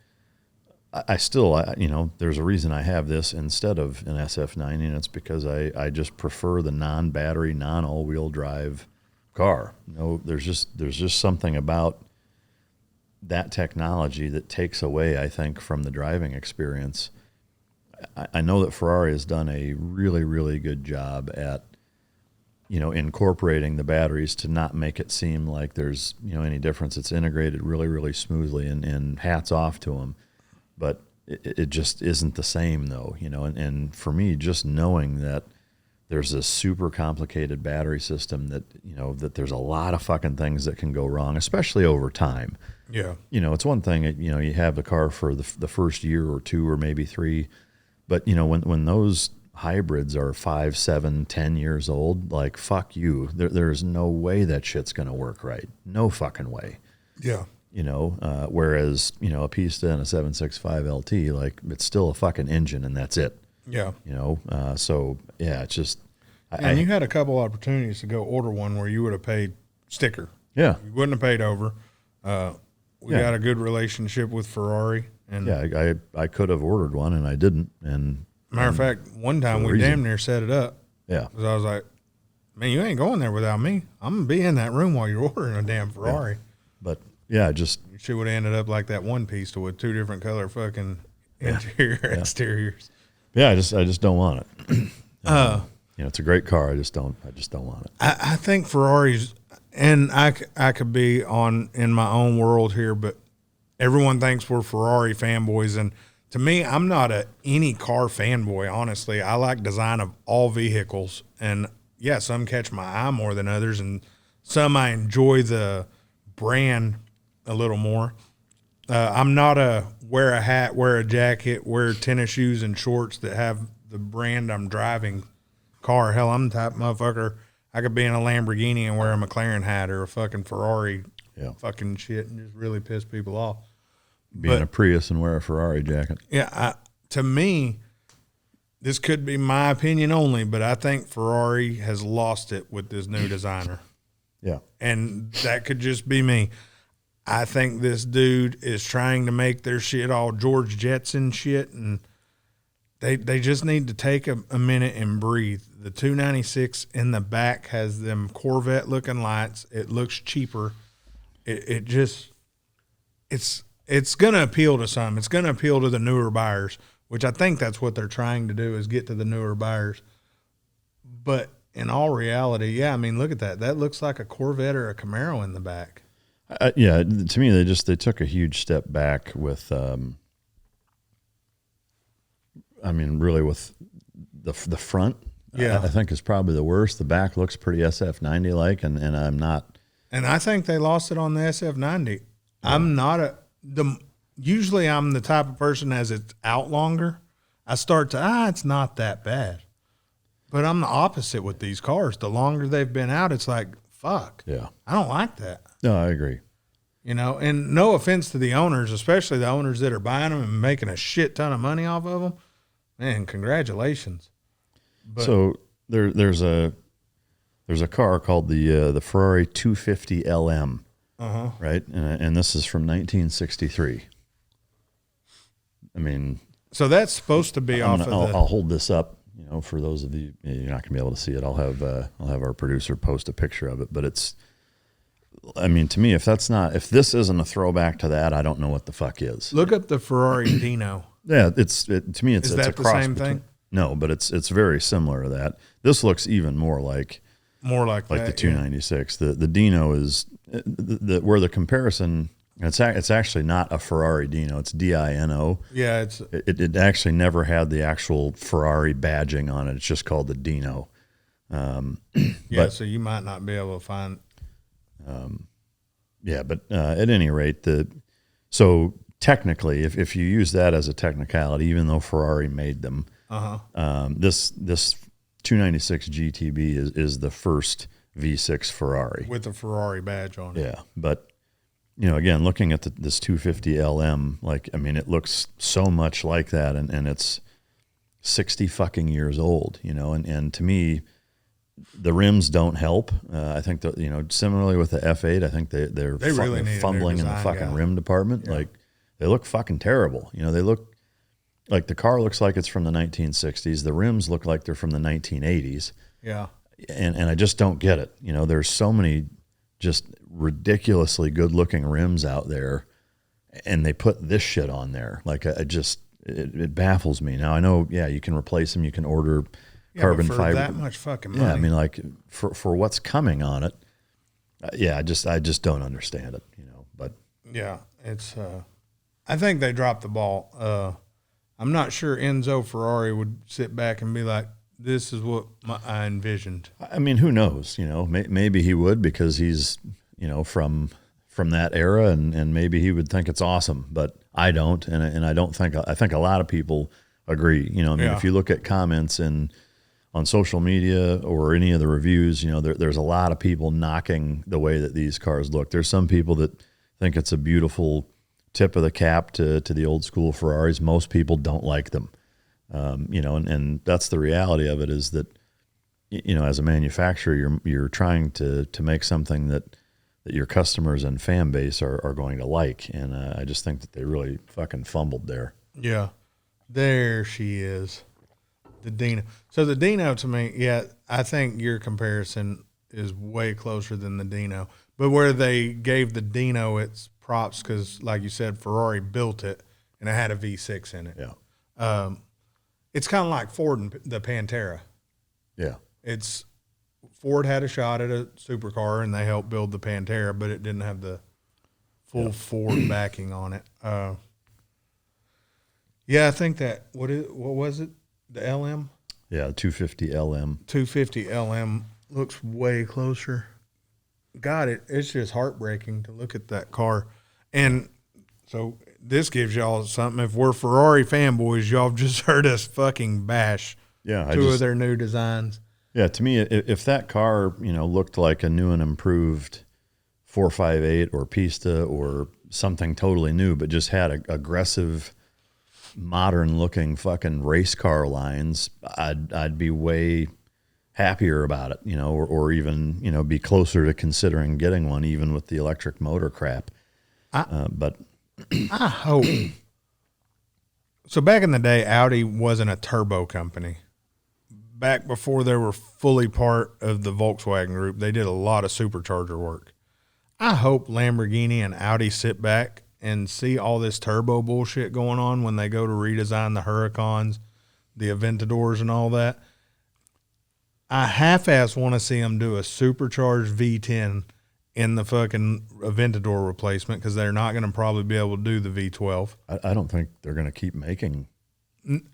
I still, you know, there's a reason I have this instead of an SF90, and it's because I just prefer the non-battery, non-all-wheel drive car. You know, there's just something about that technology that takes away, I think, from the driving experience. I know that Ferrari has done a really, really good job at, you know, incorporating the batteries to not make it seem like there's, you know, any difference. It's integrated really, really smoothly, and hats off to them. But it just isn't the same, though, you know. And for me, just knowing that there's a super complicated battery system that, you know, that there's a lot of fucking things that can go wrong, especially over time. Yeah. You know, it's one thing, you know, you have the car for the first year or two or maybe three. But, you know, when those hybrids are 5, 7, 10 years old, like, fuck you. There's no way that shit's going to work right. No fucking way. Yeah. You know, whereas, you know, a Pista and a 765 LT, like, it's still a fucking engine and that's it. Yeah. You know, so, yeah, it's just. And you had a couple opportunities to go order one where you would have paid sticker. Yeah. You wouldn't have paid over. We got a good relationship with Ferrari. And Yeah, I could have ordered one and I didn't. And matter of fact, one time we damn near set it up. Yeah. Because I was like, man, you ain't going there without me. I'm going to be in that room while you're ordering a damn Ferrari. Yeah. But, yeah, just. You should have ended up like that one piece with two different color fucking interior exteriors. Yeah, I just don't want it. You know, it's a great car. I just don't want it. I think Ferraris, and I could be in my own world here, but everyone thinks we're Ferrari fanboys, and to me, I'm not any car fanboy, honestly. I like design of all vehicles, and yeah, some catch my eye more than others, and some I enjoy the brand a little more. I'm not a wear a hat, wear a jacket, wear tennis shoes and shorts that have the brand I'm driving car. Hell, I'm the type of motherfucker, I could be in a Lamborghini and wear a McLaren hat or a fucking Ferrari fucking shit and just really piss people off. Be in a Prius and wear a Ferrari jacket. Yeah, to me, this could be my opinion only, but I think Ferrari has lost it with this new designer. Yeah. And that could just be me. I think this dude is trying to make their shit all George Jetson shit, and they just need to take a minute and breathe. The 296 in the back has them Corvette-looking lights. It looks cheaper. It's going to appeal to some. It's going to appeal to the newer buyers, which I think that's what they're trying to do, is get to the newer buyers. But in all reality, yeah, I mean, look at that. That looks like a Corvette or a Camaro in the back. Yeah, to me, they took a huge step back with, I mean, really with the front. Yeah, I think is probably the worst. The back looks pretty SF90 like, and I'm not. And I think they lost it on the SF90. Yeah. I'm not usually I'm the type of person, as it's out longer, I start to it's not that bad. But I'm the opposite with these cars. The longer they've been out, it's like, fuck. Yeah, I don't like that. No, I agree. You know, and no offense to the owners, especially the owners that are buying them and making a shit ton of money off of them. Man, congratulations. But so there's a there's a car called the Ferrari 250 LM, right? And this is from 1963. I mean, So that's supposed to be I'll hold this up, you know, for those of you, you're not gonna be able to see it. I'll have our producer post a picture of it, but it's, I mean, to me, if this isn't a throwback to that, I don't know what the fuck is. Look up the Ferrari Dino. Yeah, to me, it's Is that a the cross same between, thing? No, but it's very similar to that. This looks even more like That, the 296. The Dino is where the comparison. It's actually not a Ferrari Dino. It's Dino. Yeah, It actually never had the actual Ferrari badging on it. It's just called the Dino. So you might not be able to find. But at any rate, so technically, if you use that as a technicality, even though Ferrari made them, this 296 GTB is the first V6 Ferrari With a Ferrari badge on it. Yeah, but you know, again, looking at this 250 LM, like, I mean, it looks so much like that, and it's 60 fucking years old, you know, and to me, the rims don't help. I think that, you know, similarly with the F8, I think they're really need fumbling in the fucking rim department. Yeah. Like, they look fucking terrible. You know, they look like the car looks like it's from the 1960s. The rims look like they're from the 1980s. Yeah. And I just don't get it. You know, there's so many just ridiculously good looking rims out there, and they put this shit on there. Like, it baffles me. Now I know, yeah, you can replace them. You can order carbon but for fiber. that much fucking money. Yeah, I mean, like for what's coming on it. I just don't understand it. You know, but yeah, it's. I think they dropped the ball. I'm not sure Enzo Ferrari would sit back and be like, "This is what I envisioned." I mean, who knows? You know, maybe he would, because he's, you know, from that era, and maybe he would think it's awesome. But I don't, and I don't think. I think a lot of people agree. You know, I mean, if you look at comments on social media or any of the reviews, you know, there's a lot of people knocking the way that these cars look. There's some people that think it's a beautiful tip of the cap to the old school Ferraris. Most people don't like them. You know, and that's the reality of it, is that, you know, as a manufacturer, you're trying to make something that your customers and fan base are going to like. And I just think that they really fucking fumbled there. Yeah, there she is, the Dino. So the Dino, to me, yeah, I think your comparison is way closer than the Dino. But where they gave the Dino its props, because like you said, Ferrari built it and it had a V6 in it. Yeah. It's kind of like Ford and the Pantera. Yeah. It's Ford had a shot at a supercar and they helped build the Pantera, but it didn't have the full Ford backing on it. Yeah, I think that what was it? The LM? Yeah, 250 LM. 250 LM looks way closer. God, it's just heartbreaking to look at that car. And so this gives y'all something. If we're Ferrari fanboys, y'all have just heard us fucking bash two of their new designs. Yeah, to me, if that car, you know, looked like a new and improved 458 or Pista or something totally new, but just had aggressive, modern-looking fucking race car lines, I'd be way happier about it, you know, or even, you know, be closer to considering getting one, even with the electric motor crap. But I hope. So back in the day, Audi wasn't a turbo company. Back before they were fully part of the Volkswagen group, they did a lot of supercharger work. I hope Lamborghini and Audi sit back and see all this turbo bullshit going on when they go to redesign the Huracans, the Aventadors, and all that. I half-ass want to see them do a supercharged V10 in the fucking Aventador replacement, because they're not going to probably be able to do the V12. I don't think they're going to keep making.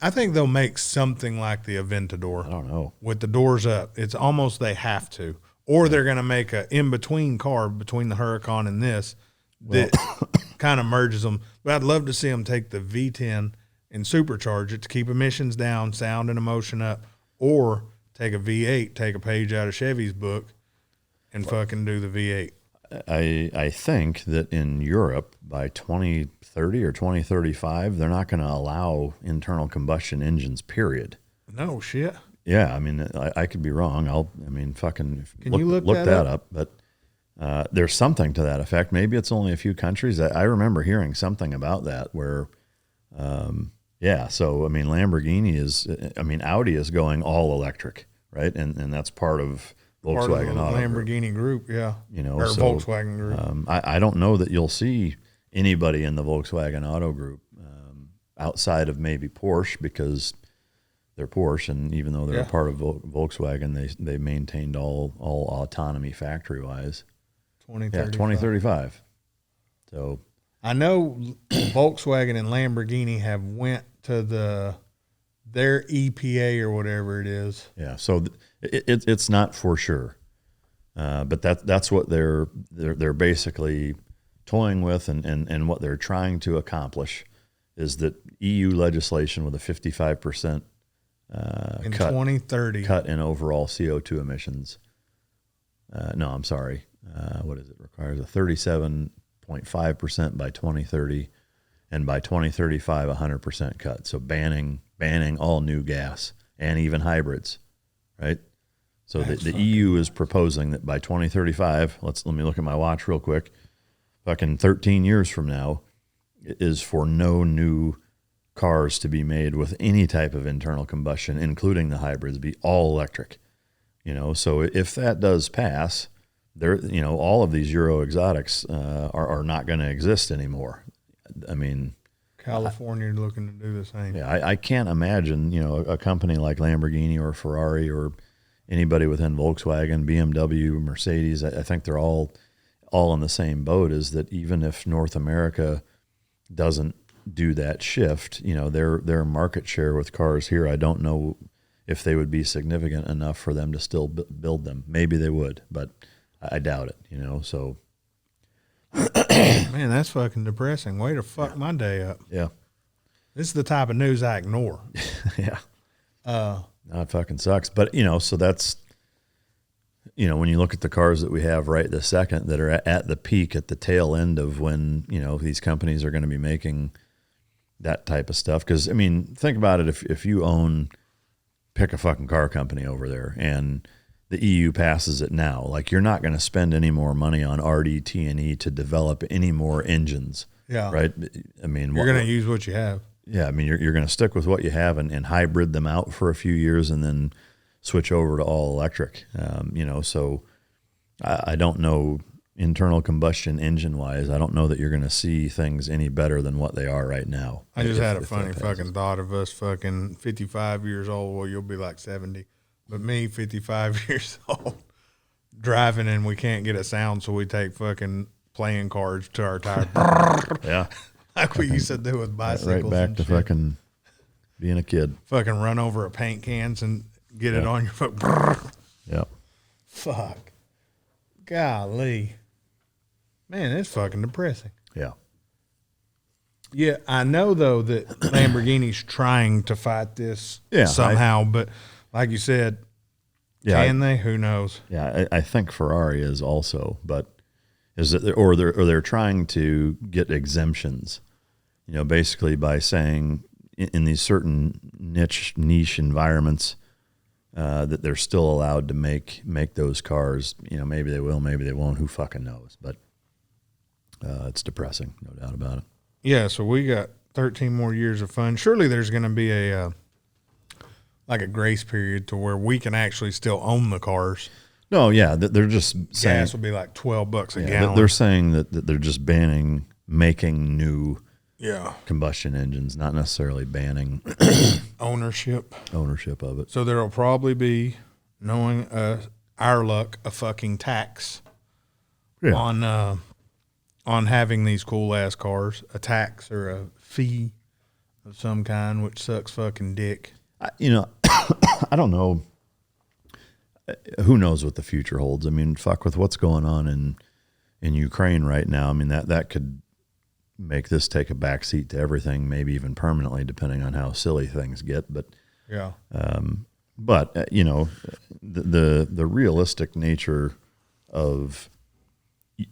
I think they'll make something like the Aventador. I don't know. With the doors up. It's almost they have to. Or they're going to make a in-between car between the Huracan and this that kind of merges them. But I'd love to see them take the V10 and supercharge it to keep emissions down, sound and emotion up, or take a V8, take a page out of Chevy's book, and fucking do the V8. I think that in Europe by 2030 or 2035, they're not going to allow internal combustion engines, period. No shit. Yeah, I mean, I could be wrong. Fucking Can you look that that up? But there's something to that effect. Maybe it's only a few countries. I remember hearing something about that where, yeah. So, I mean, Audi is going all electric, right? And that's part of Volkswagen Part of the Auto Lamborghini group, yeah. Group, Or so, Volkswagen Group. I don't know that you'll see anybody in the Volkswagen Auto Group outside of maybe Porsche, because they're Porsche, and even though they're a part of Volkswagen, they maintained all autonomy factory wise. 2035. So I know Volkswagen and Lamborghini have went to their EPA or whatever it is. Yeah, so it's not for sure, but that's what they're basically toying with, and what they're trying to accomplish is that EU legislation with a 55% in 2030 cut in overall CO2 emissions. No, I'm sorry. What is it? Requires a 37.5% by 2030, and by 2035, 100% cut. So banning all new gas and even hybrids, right? So the EU is proposing that by 2035, let me look at my watch real quick. Fucking 13 years from now, is for no new cars to be made with any type of internal combustion, including the hybrids, be all electric. So if that does pass, all of these Euro exotics are not going to exist anymore. I mean, California looking to do the same. Yeah, I can't imagine, a company like Lamborghini or Ferrari or anybody within Volkswagen, BMW, Mercedes. I think they're all in the same boat, is that even if North America doesn't do that shift, their market share with cars here, I don't know if they would be significant enough for them to still build them. Maybe they would, but I doubt it, so. Man, that's fucking depressing. Way to fuck my day up. Yeah. This is the type of news I ignore. Yeah. No, it fucking sucks. But, so that's, when you look at the cars that we have right this second that are at the peak, at the tail end of when, these companies are going to be making that type of stuff. Because, I mean, think about it. If you pick a fucking car company over there and the EU passes it now, like, you're not going to spend any more money on RDT&E to develop any more engines. Yeah. Right? I mean, you're going to use what you have. Yeah. I mean, you're going to stick with what you have and hybrid them out for a few years and then switch over to all electric. So I don't know, internal combustion engine wise, I don't know that you're going to see things any better than what they are right now. I just had a funny fucking thought of us fucking 55 years old. Well, you'll be like 70. But me, 55 years old, driving and we can't get a sound, so we take fucking playing cards to our tire. Yeah. Like we used to do with bicycles. Right back to shit. Fucking being a kid. Fucking run over a paint cans and get it on your foot. Yeah. Fuck. Golly. Man, it's fucking depressing. Yeah. Yeah, I know, though, that Lamborghini's trying to fight this somehow, but like you said, can they? Who knows? Yeah, I think Ferrari is also, but they're trying to get exemptions, basically by saying in these certain niche environments that they're still allowed to make those cars. Maybe they will, maybe they won't. Who fucking knows? But it's depressing, no doubt about it. Yeah, so we got 13 more years of fun. Surely there's going to be a grace period to where we can actually still own the cars. No, yeah, they're just saying gas will be like $12 a gallon. They're saying that they're just banning making new combustion engines, not necessarily banning ownership of it. So there'll probably be, knowing our luck, a fucking tax on having these cool ass cars, a tax or a fee of some kind, which sucks fucking dick. I don't know. Who knows what the future holds? I mean, fuck, with what's going on in Ukraine right now. I mean, that could make this take a backseat to everything, maybe even permanently, depending on how silly things get. But yeah. But the realistic nature of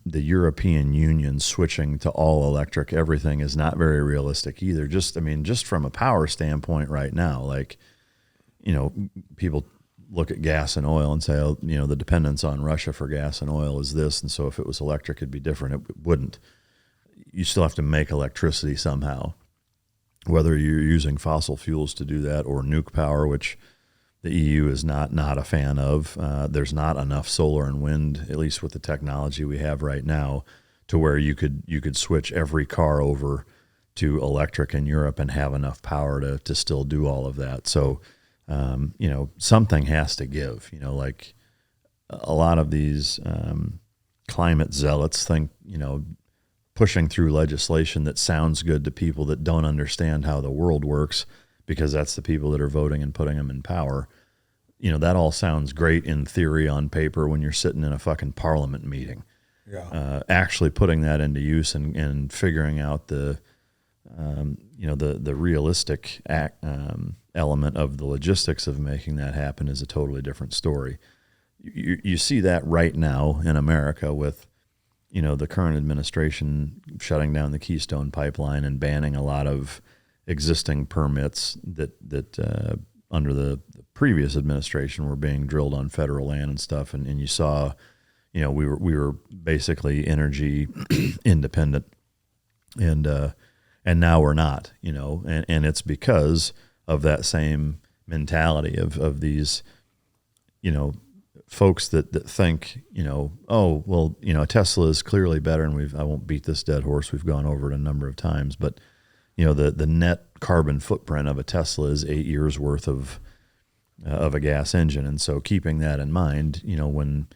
the European Union switching to all electric everything is not very realistic either. Just from a power standpoint right now, like, people look at gas and oil and say, oh, the dependence on Russia for gas and oil is this, and so if it was electric, it'd be different. It wouldn't. You still have to make electricity somehow, whether you're using fossil fuels to do that or nuke power, which the EU is not a fan of. There's not enough solar and wind, at least with the technology we have right now, to where you could switch every car over to electric in Europe and have enough power to still do all of that. So, something has to give. Like a lot of these climate zealots think, pushing through legislation that sounds good to people that don't understand how the world works, because that's the people that are voting and putting them in power. That all sounds great in theory on paper when you're sitting in a fucking parliament meeting. Yeah. Actually putting that into use and figuring out the realistic element of the logistics of making that happen is a totally different story. You see that right now in America with, the current administration shutting down the Keystone Pipeline and banning a lot of existing permits that under the previous administration were being drilled on federal land and stuff. And you saw, we were basically energy independent, and now we're not, and it's because of that same mentality of these, folks that think, oh, well, Tesla is clearly better, and I won't beat this dead horse. We've gone over it a number of times, but the net carbon footprint of a Tesla is 8 years worth of a gas engine. And so keeping that in mind, when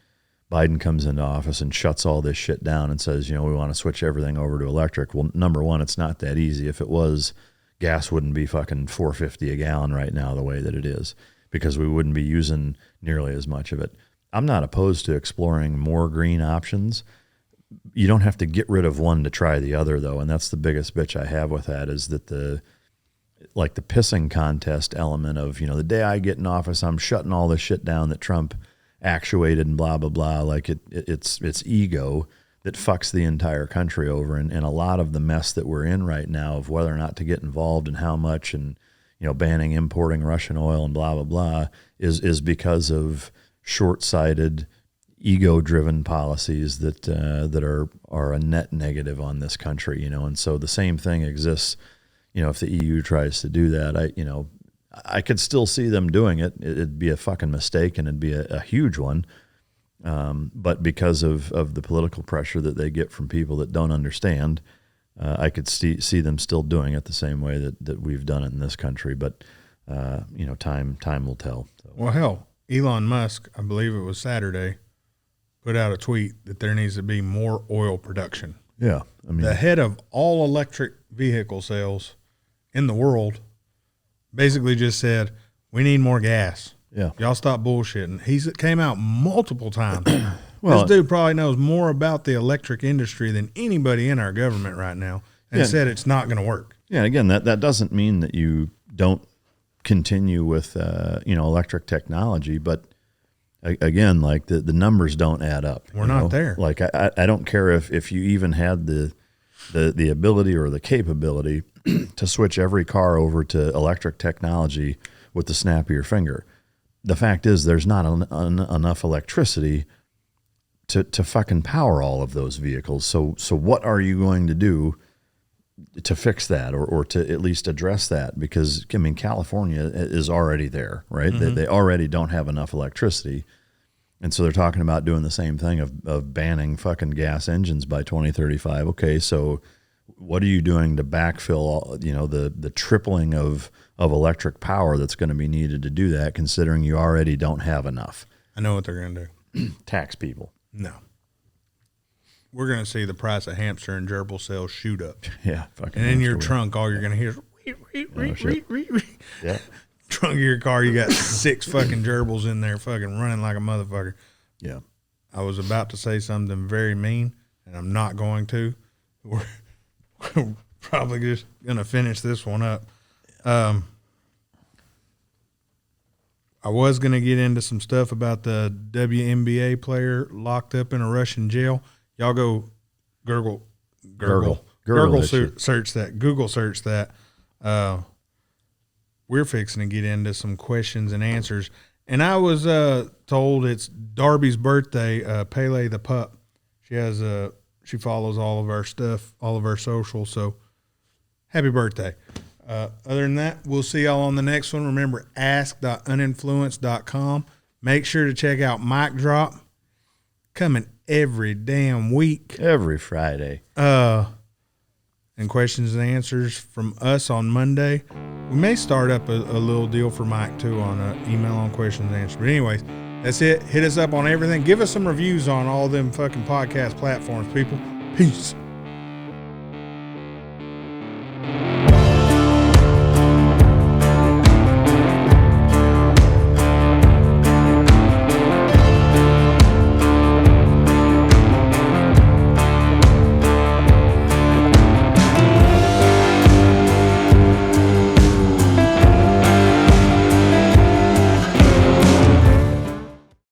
Biden comes into office and shuts all this shit down and says, we want to switch everything over to electric. Well, number one, it's not that easy. If it was, gas wouldn't be fucking $4.50 a gallon right now the way that it is, because we wouldn't be using nearly as much of it. I'm not opposed to exploring more green options. You don't have to get rid of one to try the other, though, and that's the biggest bitch I have with that, is that the pissing contest element of, the day I get in office, I'm shutting all this shit down that Trump actuated and blah, blah, blah. Like it's ego that fucks the entire country over. And a lot of the mess that we're in right now of whether or not to get involved and how much, and, banning importing Russian oil and blah, blah, blah is because of short-sighted, ego-driven policies that are a net negative on this country, and so the same thing exists. If the EU tries to do that, I could still see them doing it. It'd be a fucking mistake, and it'd be a huge one. But because of the political pressure that they get from people that don't understand, I could see them still doing it the same way that we've done it in this country. But time will tell. So. Well, hell, Elon Musk, I believe it was Saturday, put out a tweet that there needs to be more oil production. Yeah, the head of all electric vehicle sales in the world basically just said, we need more gas. Yeah. Y'all stop bullshitting. He's came out multiple times. Well, this dude probably knows more about the electric industry than anybody in our government right now, and said it's not going to work. Yeah, again, that doesn't mean that you don't continue with electric technology, but again, like the numbers don't add up. We're not there. Like I don't care if you even had the ability or the capability to switch every car over to electric technology with the snap of your finger. The fact is, there's not enough electricity to fucking power all of those vehicles. So what are you going to do to fix that, or to at least address that? Because California is already there, right? Mm-hmm. They already don't have enough electricity. And so they're talking about doing the same thing of banning fucking gas engines by 2035. Okay, so what are you doing to backfill, the tripling of electric power that's going to be needed to do that, considering you already don't have enough? I know what they're going to do. Tax people. No. We're going to see the price of hamster and gerbil sales shoot up. Yeah. Fucking. And in your trunk, all you're going to hear is yeah. Trunk of your car, you got 6 fucking gerbils in there fucking running like a motherfucker. Yeah. I was about to say something very mean, and I'm not going to. We're probably just going to finish this one up. I was going to get into some stuff about the WNBA player locked up in a Russian jail. Y'all go Google search that. Google search that. we're fixing to get into some questions and answers. And I was told it's Darby's birthday, Pele the pup. She follows all of our stuff, all of our socials. So happy birthday. Other than that, we'll see y'all on the next one. Remember, Ask.Uninfluenced.com. Make sure to check out Mic Drop, coming every damn week. Every Friday. And questions and answers from us on Monday. We may start up a little deal for Mike, too, on email on questions and answers. But anyways, that's it. Hit us up on everything. Give us some reviews on all them fucking podcast platforms, people. Peace.